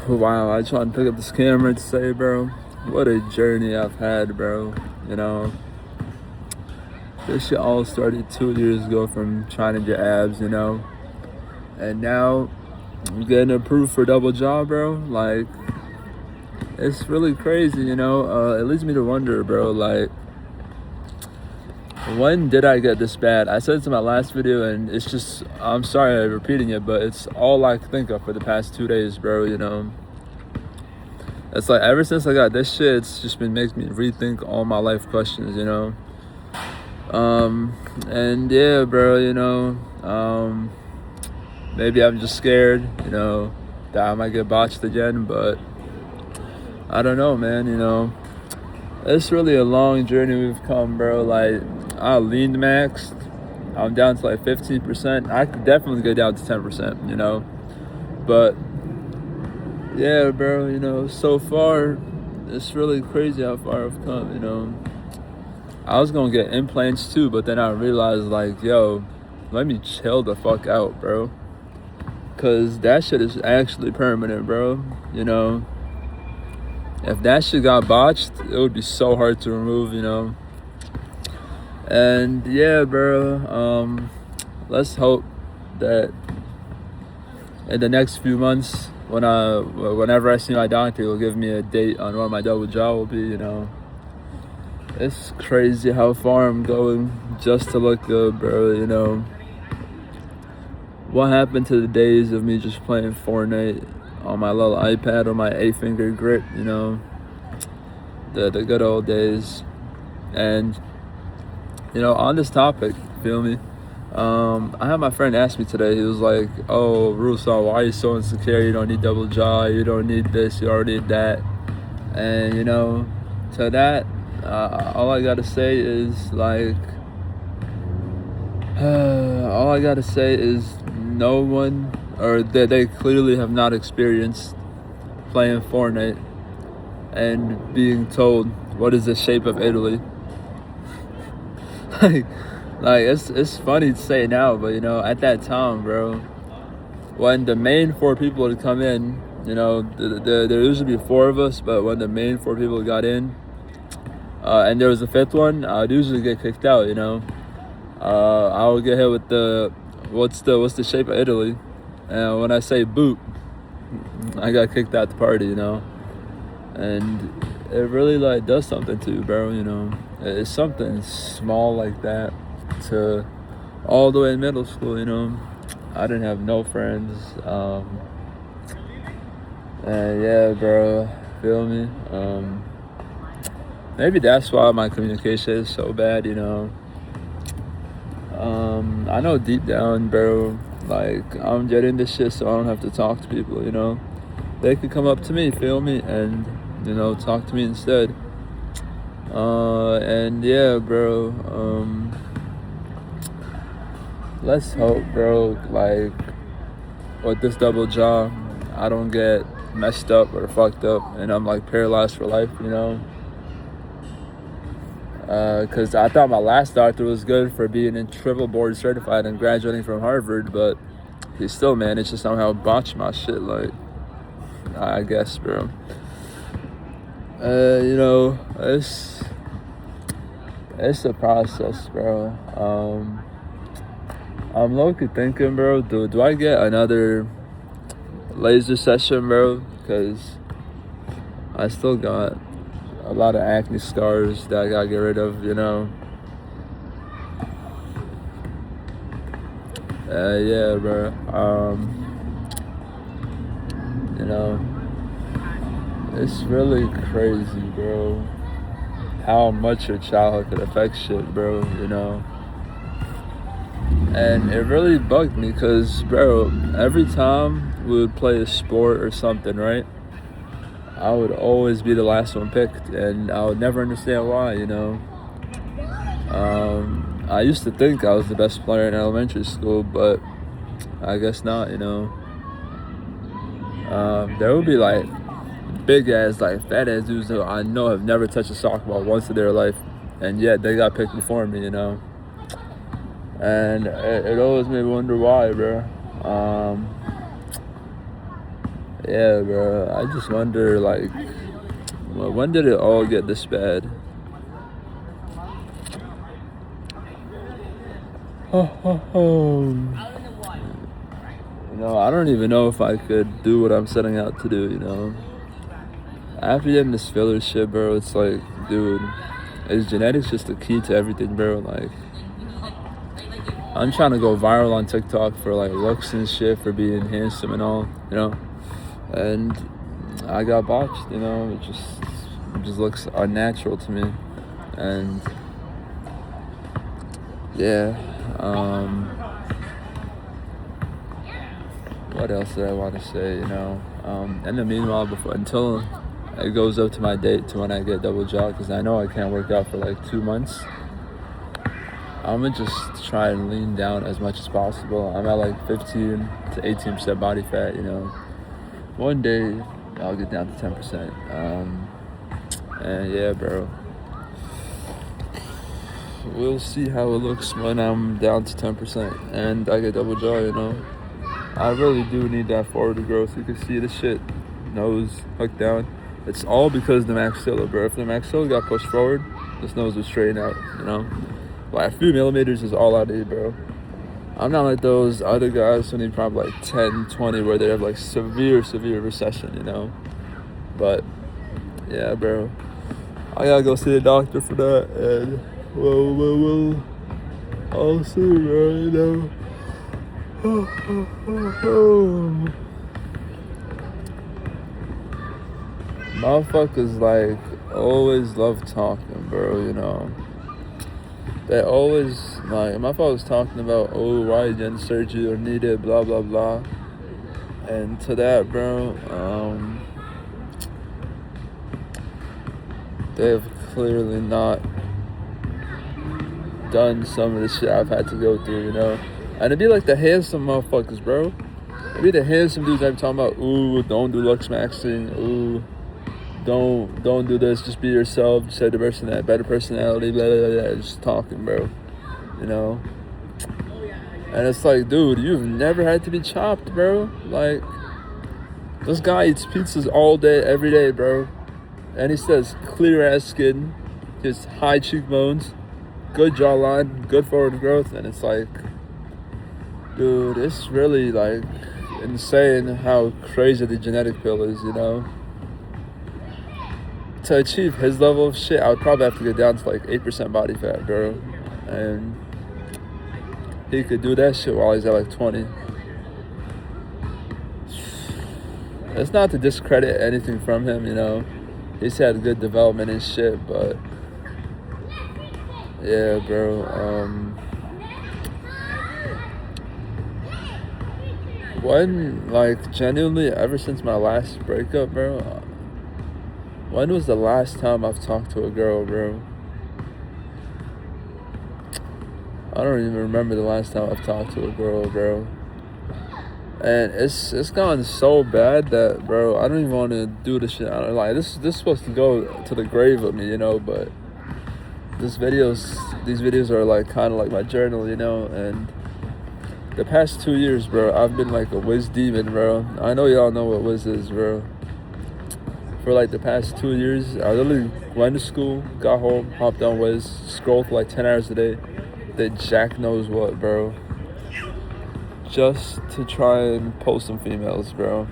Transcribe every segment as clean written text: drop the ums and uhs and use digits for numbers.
Wow, I tried to pick up this camera to say, bro, what a journey I've had, bro. You know, this shit all started 2 years ago from trying to get abs, and now I'm getting approved for double jaw, bro. Like, it's really crazy, It leads me to wonder, bro, like, when did I get this bad? I said it in my last video, and it's just, I'm sorry I'm repeating it, but it's all I think of for the past 2 days, bro. It's like ever since I got this shit, it's just been making me rethink all my life questions, And yeah, bro, maybe I'm just scared, that I might get botched again, but I don't know, man, It's really a long journey we've come, bro. Like, I leaned maxed. I'm down to like 15%. I could definitely go down to 10%, But yeah, bro, so far, it's really crazy how far I've come, I was gonna get implants too, but then I realized, like, yo, let me chill the fuck out, bro. Cause that shit is actually permanent, bro. If that shit got botched, it would be so hard to remove, And yeah, bro, let's hope that in the next few months, whenever I see my doctor, he'll give me a date on when my double jaw will be, It's crazy how far I'm going just to look good, bro, What happened to the days of me just playing Fortnite on my little iPad or my 8-finger grip, The good old days. And, on this topic, feel me? I had my friend ask me today, he was like, oh, Russo, why are you so insecure? You don't need double jaw, you don't need this, you already need that. And, to that, all I gotta say is, like, all I gotta say is no one, or that they clearly have not experienced playing Fortnite and being told, what is the shape of Italy? like it's funny to say now, but at that time, bro, when the main four people would come in, there used to be four of us, but when the main four people got in, and there was a fifth one, I'd usually get kicked out, I would get hit with the what's the shape of Italy, and when I say boot, I got kicked out the party, and it really like does something to you, bro. It's something small like that to all the way in middle school, I didn't have no friends, and yeah, bro, feel me? Maybe that's why my communication is so bad, I know deep down, bro, like, I'm getting this shit so I don't have to talk to people, They could come up to me, feel me, and, talk to me instead. And yeah, bro, let's hope, bro, like, with this double jaw, I don't get messed up or fucked up and I'm like paralyzed for life, Because I thought my last doctor was good for being in triple board certified and graduating from Harvard, but he still managed to somehow botch my shit, like, I guess, bro. It's a process, bro. I'm low-key thinking, bro, do I get another laser session, bro? Because I still got a lot of acne scars that I gotta get rid of, Yeah, bro. It's really crazy, bro, how much your childhood could affect shit, bro, And it really bugged me because, bro, every time we would play a sport or something, right, I would always be the last one picked, and I would never understand why, I used to think I was the best player in elementary school, but I guess not, There would be, like, big-ass, like, fat-ass dudes who I know have never touched a soccer ball once in their life, and yet they got picked before me, And it always made me wonder why, bro. Yeah, bro. I just wonder, like, well, when did it all get this bad? You know, I don't even know if I could do what I'm setting out to do, you know. After getting this filler shit, bro, it's like, dude, is genetics just the key to everything, bro? Like, I'm trying to go viral on TikTok for, like, looks and shit, for being handsome and all, you know. And I got botched, you know. It just looks unnatural to me. And yeah, what else did I want to say, you know? And the meanwhile, until it goes up to my date to when I get double jaw, because I know I can't work out for like 2 months, I'm gonna just try and lean down as much as possible. I'm at like 15 to 18% body fat, you know. One day I'll get down to 10%. And yeah, bro. We'll see how it looks when I'm down to 10% and I get double jaw, you know. I really do need that forward growth. You can see the shit, nose hooked down. It's all because of the maxilla, bro. If the maxilla got pushed forward, this nose would straighten out, you know. Like a few millimeters is all I need, bro. I'm not like those other guys who need probably like 10, 20 where they have like severe recession, you know. But yeah, bro. I gotta go see the doctor for that, and well, I'll see, bro, you know. Motherfuckers like always love talking, bro, you know. They always like motherfuckers talking about, oh, why you didn't surgery or need it, blah blah blah. And to that, bro, they've clearly not done some of the shit I've had to go through, you know. And it'd be like the handsome motherfuckers, bro. It'd be the handsome dudes I'm talking about. Ooh, don't do looks maxing. Ooh, don't do this. Just be yourself. Just have the better personality. Blah blah blah. Just talking, bro. You know. And it's like, dude, you've never had to be chopped, bro. Like, this guy eats pizzas all day, every day, bro. And he says clear ass skin, just high cheekbones, good jawline, good forward growth, and it's like, dude, it's really like insane how crazy the genetic pill is, you know. To achieve his level of shit, I would probably have to get down to like 8% body fat, bro. And he could do that shit while he's at like 20. It's not to discredit anything from him, you know. He's had good development and shit, but yeah, bro. When, like, genuinely, ever since my last breakup, bro, when was the last time I've talked to a girl, bro? I don't even remember the last time I've talked to a girl, bro. And it's gone so bad that, bro, I don't even want to do this shit. Like, this is supposed to go to the grave with me, you know, but these videos are like kind of like my journal, you know. And the past 2 years, bro, I've been like a whiz demon, bro. I know y'all know what whiz is, bro. For like the past 2 years, I literally went to school, got home, hopped on whiz, scrolled for like 10 hours a day, did jack knows what, bro, just to try and post some females, bro.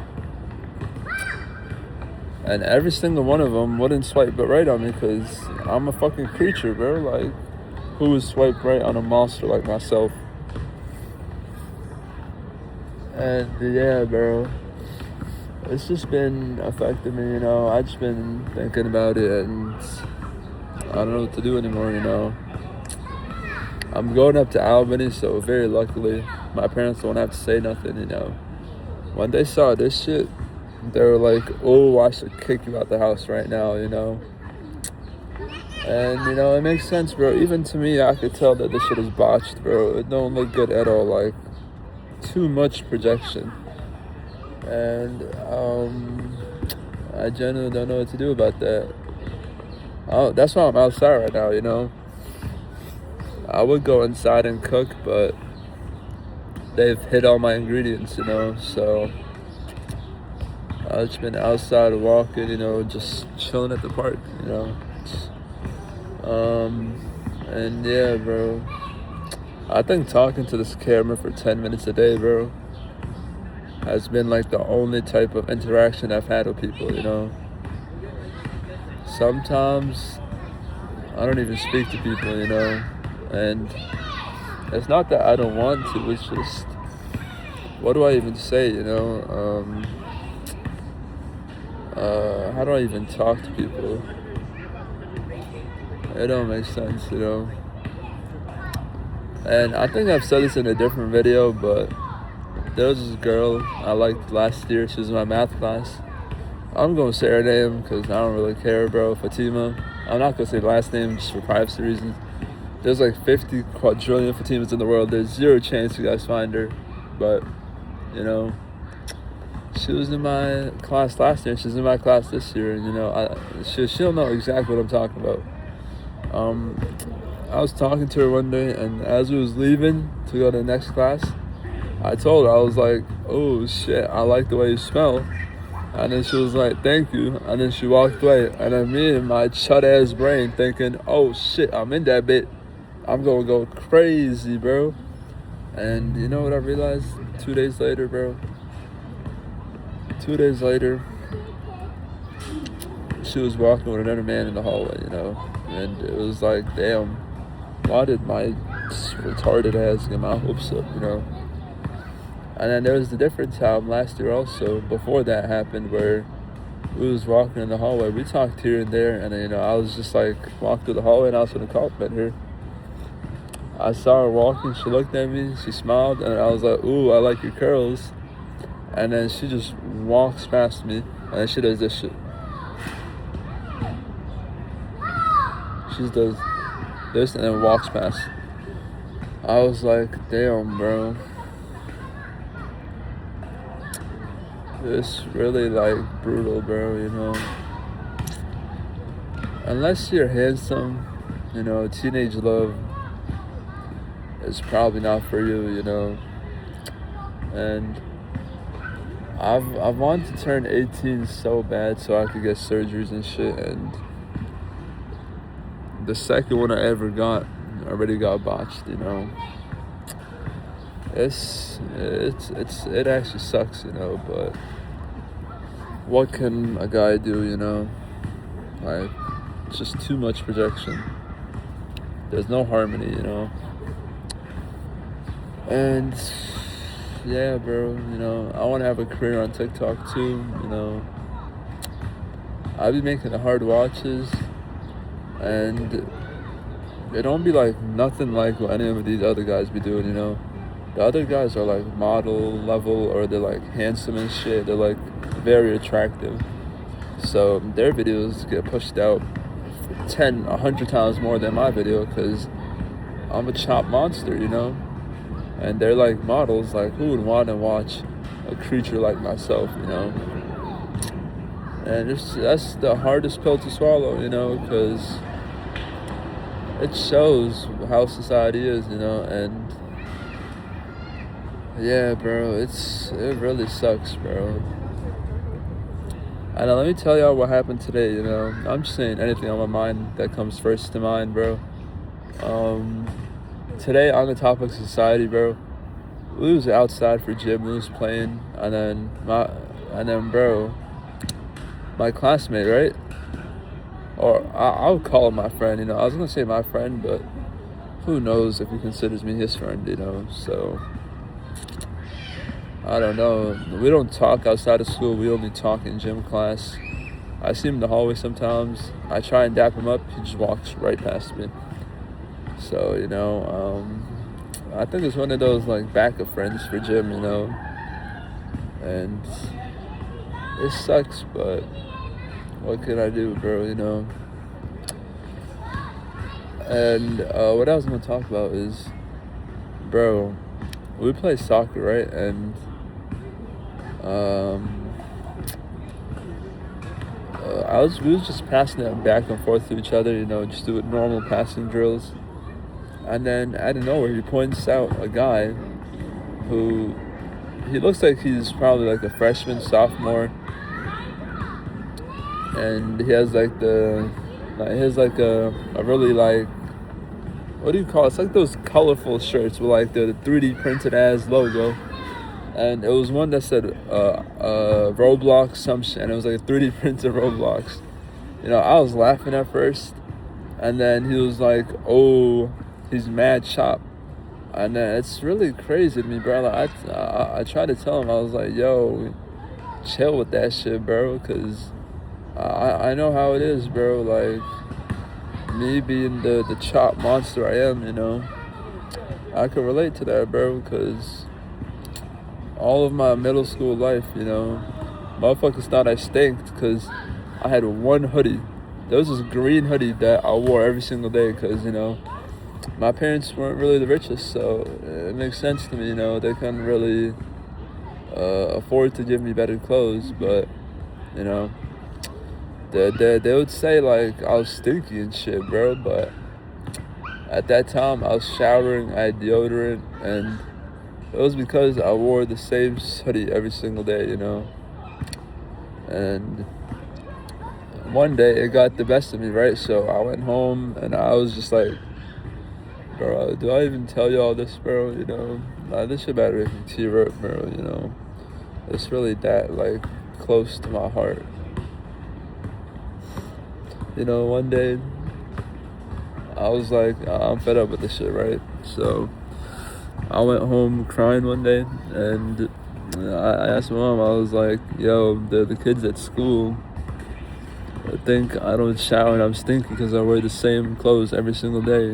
And every single one of them wouldn't swipe but right on me, because I'm a fucking creature, bro. Like, who would swipe right on a monster like myself? And yeah, bro, it's just been affecting me, you know. I've just been thinking about it, and I don't know what to do anymore, you know. I'm going up to Albany, so very luckily, my parents don't have to say nothing, you know. When they saw this shit, they were like, oh, I should kick you out the house right now, you know. And, you know, it makes sense, bro. Even to me, I could tell that this shit is botched, bro. It don't look good at all, like, too much projection. And, I genuinely don't know what to do about that. That's why I'm outside right now, you know. I would go inside and cook, but they've hit all my ingredients, you know, so I've just been outside walking, you know, just chilling at the park, you know. And yeah, bro. I think talking to this camera for 10 minutes a day, bro, has been like the only type of interaction I've had with people, you know. Sometimes I don't even speak to people, you know. And it's not that I don't want to, it's just, what do I even say, you know? How do I even talk to people? It don't make sense, you know. And I think I've said this in a different video, but there was this girl I liked last year. She was in my math class. I'm gonna say her name because I don't really care, bro. Fatima. I'm not gonna say the last name just for privacy reasons. There's like 50 quadrillion Fatimas in the world. There's zero chance you guys find her. But, you know, she was in my class last year. She's in my class this year. And, you know, she'll know exactly what I'm talking about. I was talking to her one day, and as we was leaving to go to the next class, I told her, I was like, oh shit, I like the way you smell. And then she was like, thank you. And then she walked away. And then me and my chud ass brain thinking, oh shit, I'm in that bit. I'm gonna go crazy, bro. And you know what I realized 2 days later, bro? 2 days later, she was walking with another man in the hallway, you know? And it was like, damn, why did my retarded ass get my hopes up, you know? And then there was the different time last year also, before that happened, where we was walking in the hallway. We talked here and there, and then, you know, I was just like, walked through the hallway, and I was gonna compliment her. I saw her walking, she looked at me, she smiled, and I was like, ooh, I like your curls. And then she just walks past me, and then she does this shit. She does this and then walks past. I was like, damn, bro. It's really like brutal, bro, you know. Unless you're handsome, you know, teenage love is probably not for you, you know. And I've wanted to turn 18 so bad so I could get surgeries and shit, and the second one I ever got already got botched, you know. It actually sucks, you know, but what can a guy do, you know? Like, it's just too much projection. There's no harmony, you know. And yeah, bro, you know, I want to have a career on TikTok too, you know. I be making the hard watches, and it don't be like nothing like what any of these other guys be doing, you know. The other guys are like model level, or they're like handsome and shit. They're like very attractive. So their videos get pushed out 10, 100 times more than my video, because I'm a chop monster, you know. And they're like models. Like, who would want to watch a creature like myself, you know? And that's the hardest pill to swallow, you know, because it shows how society is, you know. And yeah, bro, it really sucks, bro. And let me tell y'all what happened today, you know. I'm just saying anything on my mind that comes first to mind, bro. Today on the topic of society, bro, we was outside for gym, we was playing, and then bro, my classmate, right? Or I'll call him my friend, you know. I was gonna say my friend, but who knows if he considers me his friend, you know. So I don't know. We don't talk outside of school. We only talk in gym class. I see him in the hallway sometimes. I try and dap him up. He just walks right past me. So, you know, I think it's one of those, like, backup friends for gym, you know. And it sucks, but what can I do, bro, you know? And what I was going to talk about is, bro, we play soccer, right? And we was just passing it back and forth to each other, you know, just doing normal passing drills. And then out of nowhere, he points out a guy who, he looks like he's probably like a freshman, sophomore, and he has like he has like a really like, what do you call it? It's like those colorful shirts with like the 3D printed ass logo. And it was one that said Roblox some shit, and it was like a 3D printed Roblox. I was laughing at first, and then he was like, "Oh, he's mad chop," and then it's really crazy to me, bro. Like I tried to tell him, I was like, "Yo, chill with that shit, bro," because I know how it is, bro. Like me being the chop monster I am, I could relate to that, bro, because all of my middle school life, motherfuckers thought I stinked because I had one hoodie. There was this green hoodie that I wore every single day because, my parents weren't really the richest, so it makes sense to me, they couldn't really afford to give me better clothes, but, they would say, like, I was stinky and shit, bro, but at that time, I was showering, I had deodorant, and it was because I wore the same hoodie every single day, and one day it got the best of me, right? So I went home and I was just like, bro, do I even tell you all this, bro? Nah, this shit better make me tear up, bro, It's really that, like, close to my heart. One day I was like, I'm fed up with this shit, right? So I went home crying one day, and I asked my mom, I was like, yo, the kids at school think I don't shower and I'm stinky because I wear the same clothes every single day,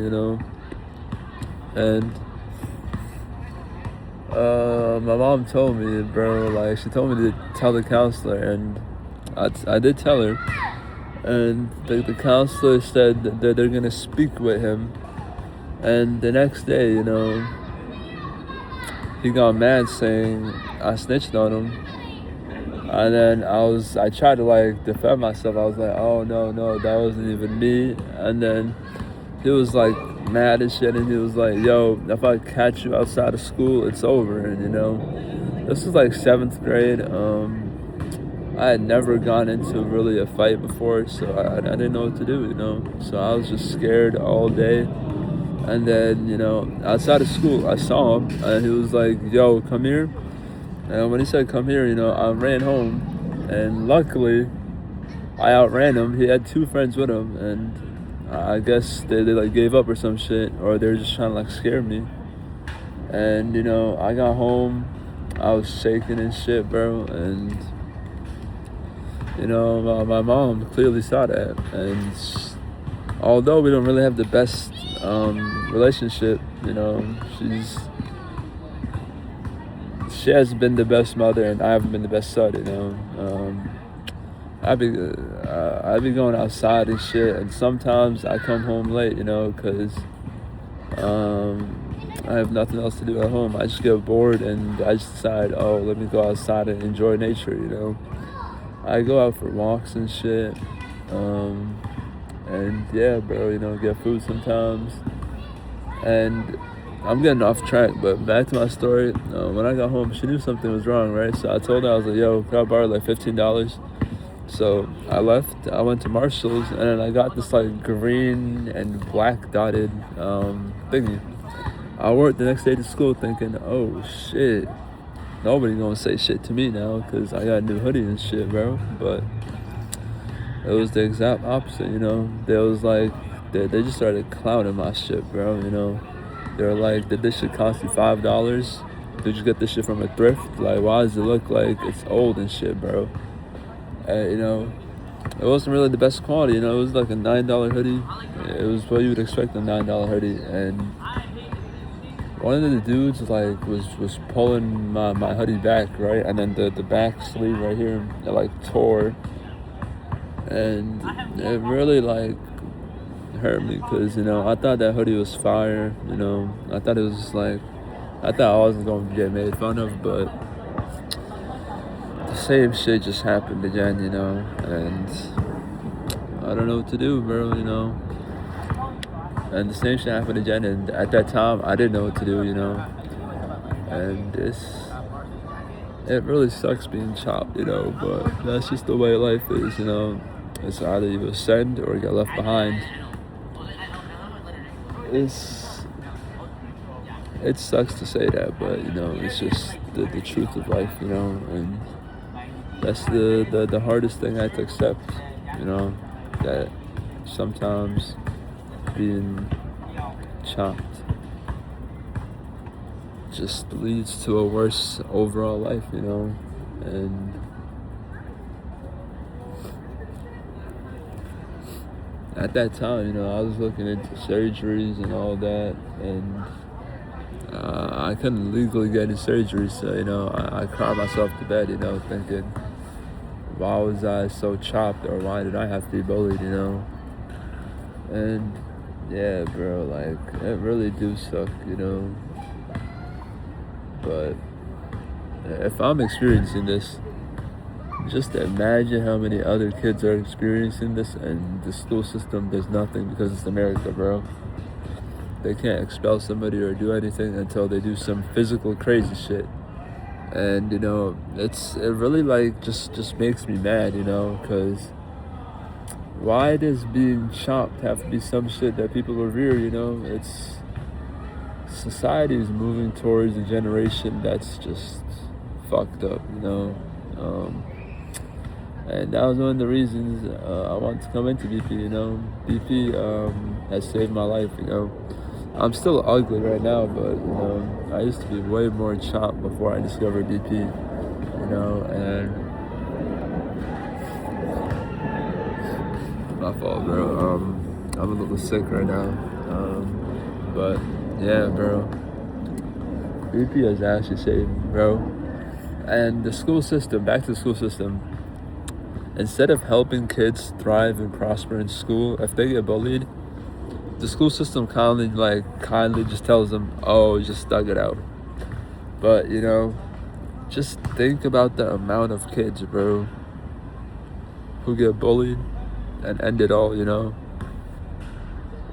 And my mom told me, bro, like, she told me to tell the counselor, and I did tell her. And the counselor said that they're going to speak with him. And the next day, he got mad saying I snitched on him. And then I tried to, like, defend myself. I was like, oh, no, that wasn't even me. And then he was, like, mad and shit. And he was like, yo, if I catch you outside of school, it's over. And, this was, like, 7th grade. I had never gone into really a fight before, so I didn't know what to do, So I was just scared all day. And then, outside of school, I saw him, and he was like, yo, come here. And when he said come here, I ran home, and luckily, I outran him. He had 2 friends with him, and I guess they like gave up or some shit, or they were just trying to like scare me. And, I got home, I was shaking and shit, bro, and my mom clearly saw that, and although we don't really have the best relationship, she has been the best mother, and I haven't been the best son, I be going outside and shit, and sometimes I come home late, because I have nothing else to do at home. I just get bored, and I just decide, oh, let me go outside and enjoy nature, I go out for walks and shit, and yeah, bro, get food sometimes. And I'm getting off track, but back to my story. When I got home, she knew something was wrong, right? So I told her, I was like, yo, can I borrow like $15? So I left, I went to Marshall's, and then I got this like green and black dotted thingy. I wore it the next day to school thinking, oh shit, nobody gonna say shit to me now because I got a new hoodie and shit, bro. But it was the exact opposite, They was like, they just started clowning my shit, bro, They were like, did this shit cost you $5? Did you get this shit from a thrift? Like, why does it look like it's old and shit, bro? And, it wasn't really the best quality, It was like a $9 hoodie. It was what you would expect, a $9 hoodie. And one of the dudes like was pulling my hoodie back, right? And then the back sleeve right here, it like tore. And it really like hurt me because, I thought that hoodie was fire, I thought it was like, I thought I wasn't going to get made fun of, but the same shit just happened again, and I don't know what to do, bro, and the same shit happened again, and at that time, I didn't know what to do, and it really sucks being chopped, but that's just the way life is, It's either you ascend or get left behind. It's it sucks to say that, but you know, it's just the truth of life, you know, and that's the hardest thing I have to accept, you know, that sometimes being chopped just leads to a worse overall life, you know, and at that time, you know, I was looking into surgeries and all that, and I couldn't legally get any surgery, so, you know, I cried myself to bed, you know, thinking, why was I so chopped, or why did I have to be bullied, you know? And yeah, bro, like, it really do suck, you know? But if I'm experiencing this, just imagine how many other kids are experiencing this, and the school system does nothing because it's America, bro. They can't expel somebody or do anything until they do some physical crazy shit. And you know, it really like just makes me mad, you know, because why does being chopped have to be some shit that people revere, you know? It's society is moving towards a generation that's just fucked up, you know. And that was one of the reasons I wanted to come into BP, you know. BP has saved my life, you know. I'm still ugly right now, but, you know, I used to be way more chopped before I discovered BP, you know, and my fault, bro. I'm a little sick right now, but yeah, bro. BP has actually saved me, bro. And the school system, back to the school system, instead of helping kids thrive and prosper in school, if they get bullied, the school system kindly just tells them, oh, just stuck it out. But, you know, just think about the amount of kids, bro, who get bullied and end it all, you know.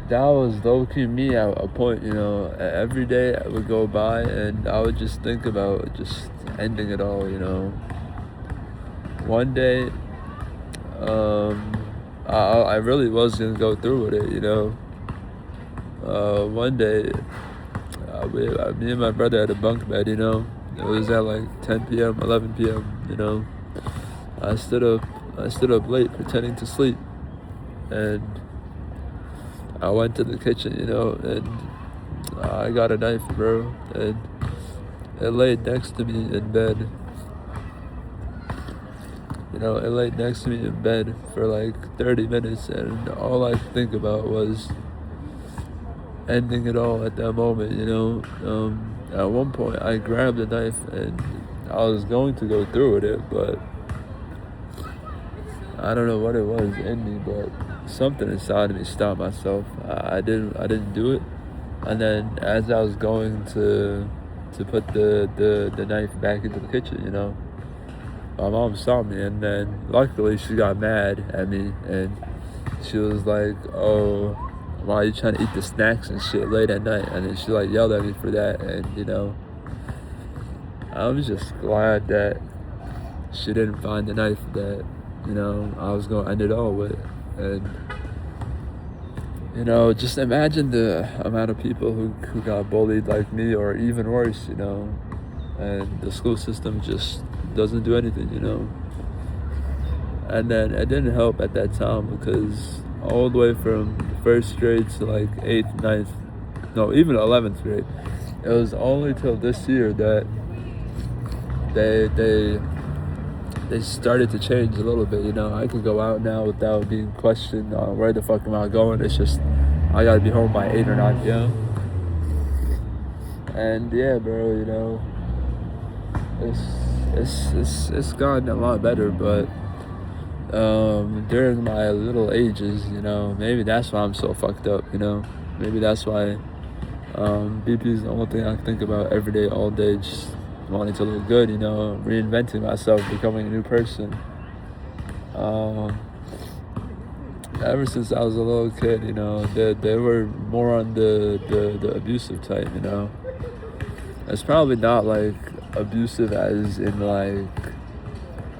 That was low-key me at a point, you know. Every day I would go by and I would just think about just ending it all, you know. One day, I really was gonna go through with it, you know. One day, me and my brother had a bunk bed, you know. It was at like 10 p.m., 11 p.m., you know. I stood up late pretending to sleep, and I went to the kitchen, you know, and I got a knife, bro, and it laid next to me in bed. You know, it laid next to me in bed for like 30 minutes, and all I could think about was ending it all at that moment, you know. At one point, I grabbed a knife, and I was going to go through with it, but I don't know what it was in me, but something inside of me stopped myself. I didn't do it, and then as I was going to put the knife back into the kitchen, you know, my mom saw me, and then luckily she got mad at me, and she was like, oh, why are you trying to eat the snacks and shit late at night? And then she like yelled at me for that, and you know, I'm just glad that she didn't find the knife that, you know, I was gonna end it all with. And you know, just imagine the amount of people who got bullied like me, or even worse, you know, and the school system just doesn't do anything, you know. And then it didn't help at that time, because all the way from first grade to like 8th, 9th, no, even 11th grade, it was only till this year that they started to change a little bit, you know. I can go out now without being questioned on where the fuck am I going. It's just I gotta be home by 8 or 9 p.m. And yeah, bro, you know, it's gotten a lot better, but during my little ages, you know, maybe that's why I'm so fucked up, you know. Maybe that's why BP is the only thing I think about every day, all day, just wanting to look good, you know, reinventing myself, becoming a new person. Ever since I was a little kid, you know, they were more on the abusive type, you know. It's probably not like abusive as in like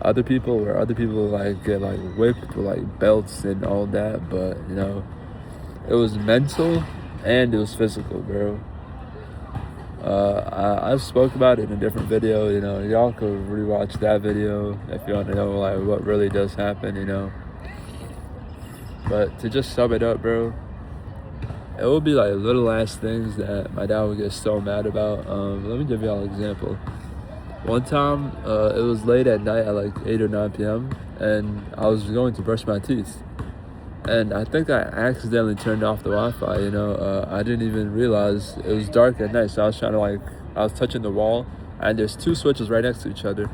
other people, where other people like get like whipped with like belts and all that, but you know, it was mental and it was physical, bro. I spoke about it in a different video, you know. Y'all could rewatch that video if you want to know like what really does happen, you know. But to just sum it up, bro, it would be like little ass things that my dad would get so mad about. Let me give y'all an example. One time, it was late at night at like 8 or 9 p.m. and I was going to brush my teeth. And I think I accidentally turned off the Wi-Fi, you know. I didn't even realize it was dark at night, so I was trying to I was touching the wall, and there's two switches right next to each other.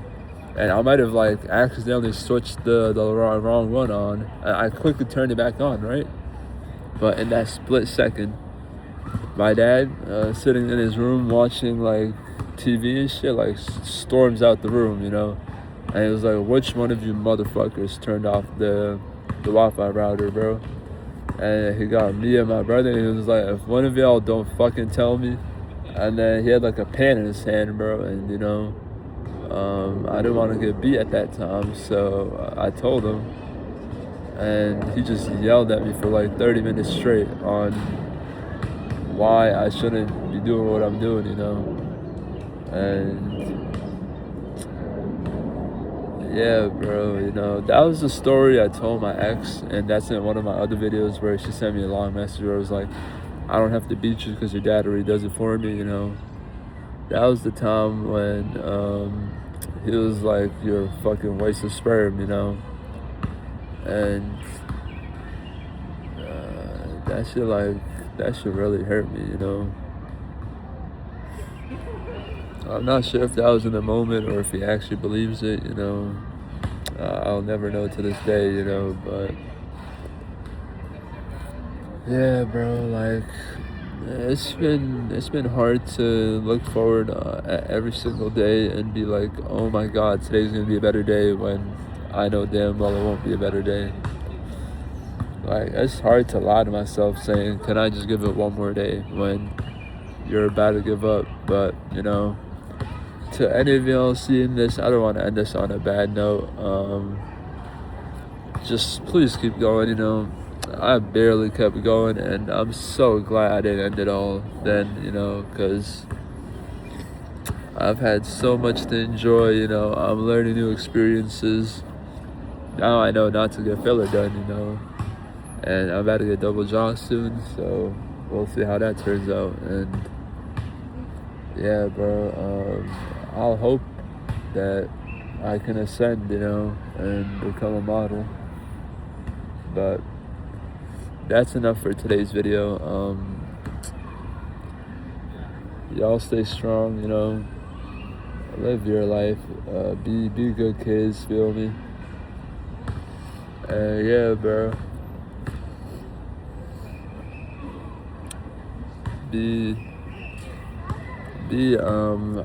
And I might have like accidentally switched the wrong one on, and I quickly turned it back on, right? But in that split second, my dad, sitting in his room watching like TV and shit, like storms out the room, you know. And he was like, which one of you motherfuckers turned off the Wi-Fi router, bro? And he got me and my brother, and he was like, if one of y'all don't fucking tell me. And then he had like a pan in his hand, bro, and you know, I didn't want to get beat at that time, so I told him, and he just yelled at me for like 30 minutes straight on why I shouldn't be doing what I'm doing, you know. And yeah, bro, you know, that was the story I told my ex, and that's in one of my other videos where she sent me a long message where it was like, I don't have to beat you because your dad already does it for me, you know. That was the time when he was like, you're a fucking waste of sperm, you know. And that shit really hurt me, you know. I'm not sure if that was in the moment or if he actually believes it, you know. I'll never know to this day, you know, but yeah, bro, like it's been hard to look forward at every single day and be like, oh my God, today's gonna be a better day, when I know damn well it won't be a better day. Like, it's hard to lie to myself saying, can I just give it one more day, when you're about to give up. But you know, to any of y'all seeing this, I don't want to end this on a bad note. Just please keep going, you know. I barely kept going, and I'm so glad I didn't end it all then, you know, because I've had so much to enjoy, you know. I'm learning new experiences. Now I know not to get filler done, you know. And I'm about to get double jaw soon, so we'll see how that turns out. And yeah, bro, I'll hope that I can ascend, you know, and become a model. But that's enough for today's video. Y'all stay strong, you know. Live your life. Be good kids, feel me? Yeah, bro.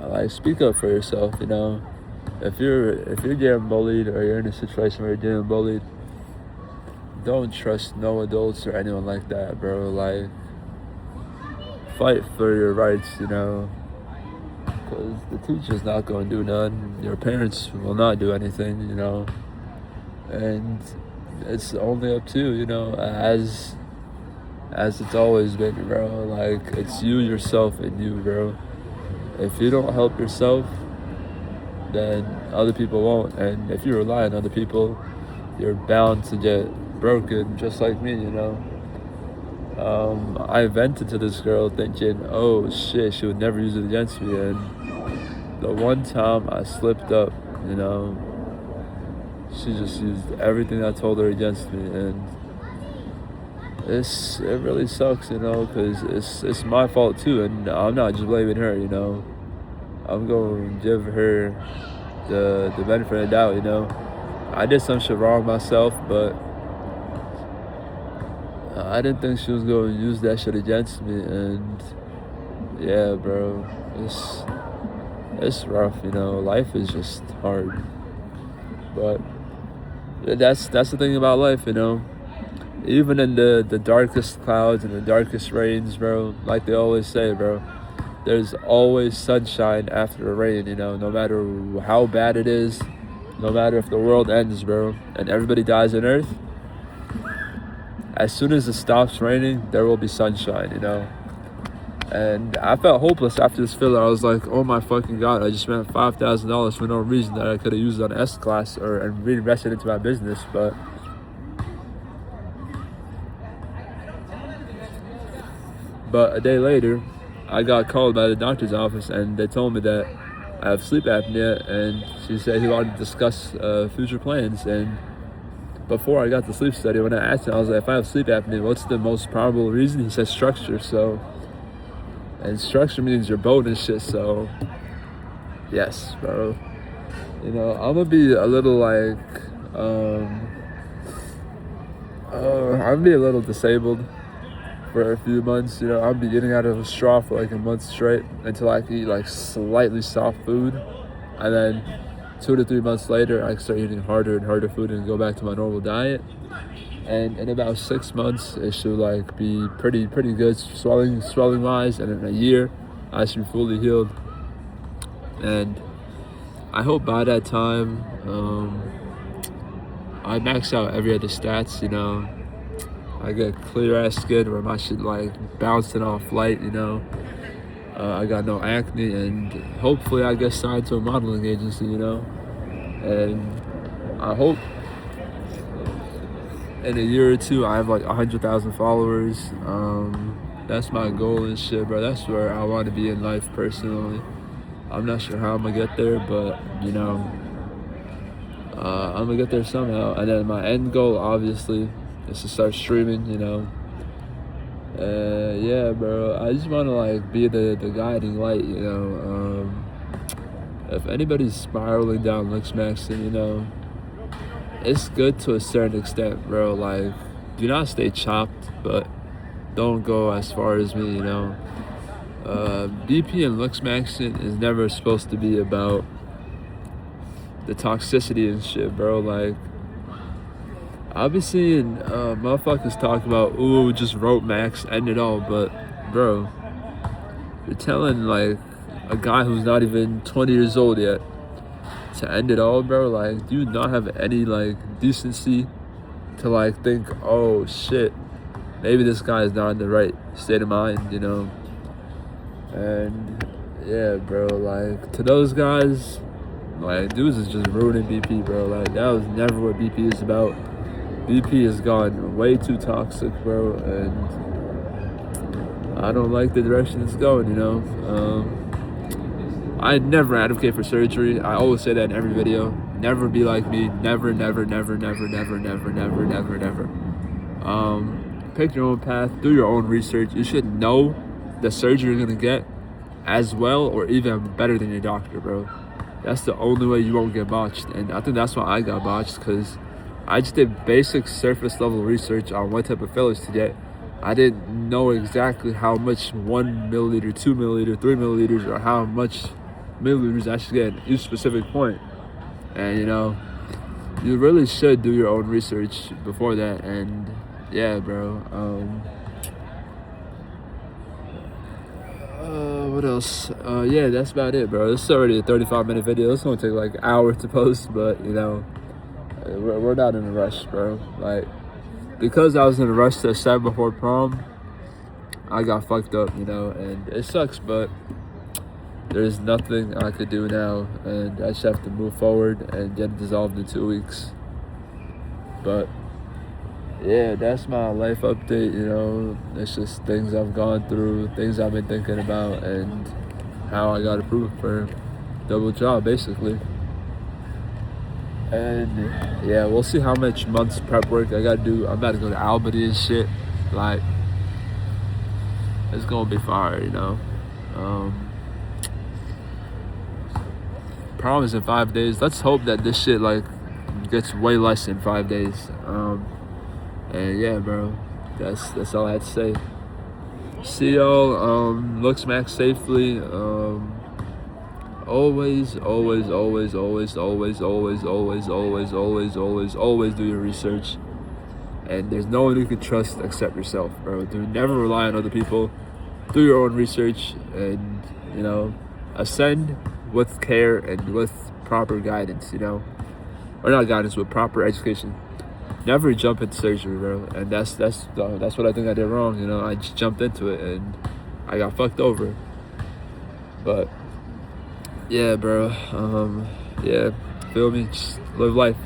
Like, speak up for yourself, you know. If you're getting bullied, or you're in a situation where you're getting bullied, don't trust no adults or anyone like that, bro. Like, fight for your rights, you know, because the teacher's not going to do none. Your parents will not do anything, you know. And it's only up to you, you know, as it's always been, bro. Like, it's you, yourself, and you, bro. If you don't help yourself, then other people won't. And if you rely on other people, you're bound to get broken, just like me, you know. I vented to this girl thinking, oh shit, she would never use it against me. And the one time I slipped up, you know, she just used everything I told her against me. And it really sucks, you know, because it's my fault too, and I'm not just blaming her, you know. I'm going to give her the benefit of the doubt, you know. I did some shit wrong myself, but I didn't think she was going to use that shit against me. And yeah, bro, it's rough, you know. Life is just hard, but that's the thing about life, you know. Even in the darkest clouds and the darkest rains, bro, like they always say, bro, there's always sunshine after the rain, you know. No matter how bad it is, no matter if the world ends, bro, and everybody dies on Earth, as soon as it stops raining, there will be sunshine, you know? And I felt hopeless after this filler. I was like, oh my fucking God, I just spent $5,000 for no reason that I could have used on S-Class and reinvested into my business. But a day later, I got called by the doctor's office and they told me that I have sleep apnea, and she said he wanted to discuss future plans. And before I got the sleep study, when I asked him, I was like, if I have sleep apnea, what's the most probable reason? He said structure. And structure means your bone and shit, so yes, bro. You know, I'm gonna be a little like, I'm gonna be a little disabled for a few months. You know, I'll be eating out of a straw for like a month straight until I can eat like slightly soft food, and then 2 to 3 months later, I start eating harder and harder food and go back to my normal diet. And in about 6 months, it should like be pretty good swelling wise, and in a year, I should be fully healed. And I hope by that time, I max out every other stats. You know, I get clear ass skin where my shit like bouncing off light. You know, I got no acne, and hopefully I get signed to a modeling agency. You know, and I hope in a year or two, I have like 100,000 followers. That's my goal and shit, bro. That's where I want to be in life personally. I'm not sure how I'm gonna get there, but you know, I'm gonna get there somehow. And then my end goal, obviously, is to start streaming. You know, yeah, bro. I just want to like be the guiding light. You know, if anybody's spiraling down Lux Maxon, you know, it's good to a certain extent, bro. Like, do not stay chopped, but don't go as far as me, you know. BP and Lux Maxon is never supposed to be about the toxicity and shit, bro. Like, I've been seeing motherfuckers talk about, ooh, just rope max, end it all, but, bro, you're telling, like, a guy who's not even 20 years old yet to end it all, bro. Like, do you not have any like decency to like think, oh shit, maybe this guy is not in the right state of mind, you know? And yeah, bro, like to those guys, like dudes is just ruining BP, bro. Like that was never what BP is about. BP has gone way too toxic, bro, and I don't like the direction it's going, you know? I never advocate for surgery. I always say that in every video. Never be like me. Never. Pick your own path. Do your own research. You should know the surgery you're gonna get as well or even better than your doctor, bro. That's the only way you won't get botched. And I think that's why I got botched, because I just did basic surface level research on what type of fillers to get. I didn't know exactly how much 1 milliliter, 2 milliliter, 3 milliliters, or how much milliliters I should get at each specific point. And you know, you really should do your own research before that. And yeah, bro. What else? Yeah, that's about it, bro. This is already a 35-minute video. It's gonna take like an hour to post, but you know, we're not in a rush, bro. Like, because I was in a rush to set before prom, I got fucked up, you know, and it sucks, but there's nothing I could do now, and I just have to move forward and get dissolved in 2 weeks. But yeah, that's my life update, you know. It's just things I've gone through, things I've been thinking about, and how I got approved for double job, basically. And yeah, we'll see how much months prep work I gotta do. I'm about to go to Albany and shit. Like, it's gonna be fire, you know. Prom is in 5 days. Let's hope that this shit like gets way less in 5 days. And yeah, bro, that's all I had to say. See y'all. Lux Max safely. Always do your research. And there's no one you can trust except yourself, bro. Never rely on other people. Do your own research, and you know, ascend with care and with proper guidance, you know. or not guidance, with proper education. Never jump into surgery, bro. And that's what I think I did wrong. You know, I just jumped into it and I got fucked over. But yeah, bro. Yeah, feel me? Just live life.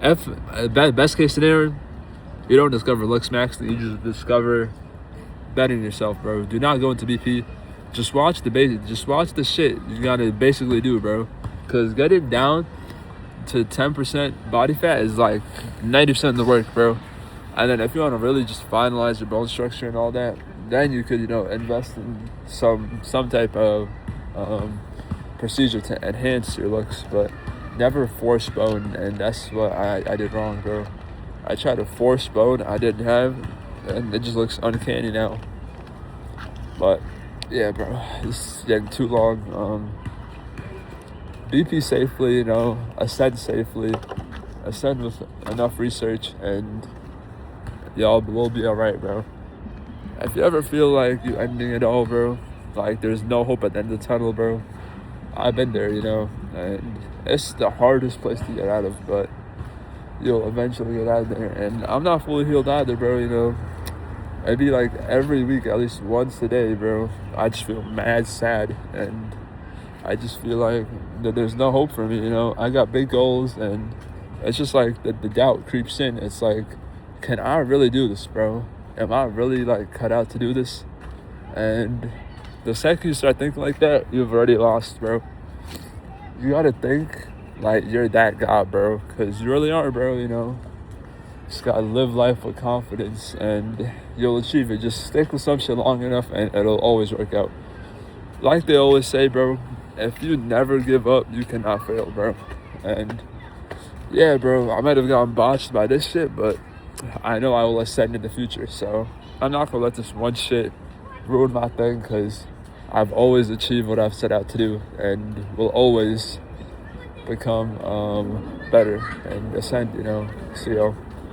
Best case scenario, you don't discover Lux Max, you just discover betting yourself, bro. Do not go into BP. Just watch the basic. Just watch the shit you gotta basically do, bro. Cause getting down to 10% body fat is like 90% of the work, bro. And then if you want to really just finalize your bone structure and all that, then you could, you know, invest in some type of procedure to enhance your looks, but never force bone. And that's what I did wrong, bro. I tried to force bone I didn't have, and it just looks uncanny now. But yeah, bro, this is getting too long. BP safely, you know, ascend safely, ascend with enough research, and y'all will be alright, bro. If you ever feel like you're ending it all, bro, like there's no hope at the end of the tunnel, bro, I've been there, you know, and it's the hardest place to get out of, but you'll eventually get out of there. And I'm not fully healed either, bro, you know. It'd be like every week, at least once a day, bro, I just feel mad sad, and I just feel like that there's no hope for me, you know. I got big goals, and it's just like the doubt creeps in. It's like, can I really do this, bro? Am I really like cut out to do this? And the second you start thinking like that, you've already lost, bro. You gotta think like you're that guy, bro, because you really are, bro, you know. Just gotta live life with confidence, and you'll achieve it. Just stick with some shit long enough, and it'll always work out. Like they always say, bro, if you never give up, you cannot fail, bro. And yeah, bro, I might have gotten botched by this shit, but I know I will ascend in the future. So I'm not gonna let this one shit ruin my thing, because I've always achieved what I've set out to do, and will always become better and ascend, you know. So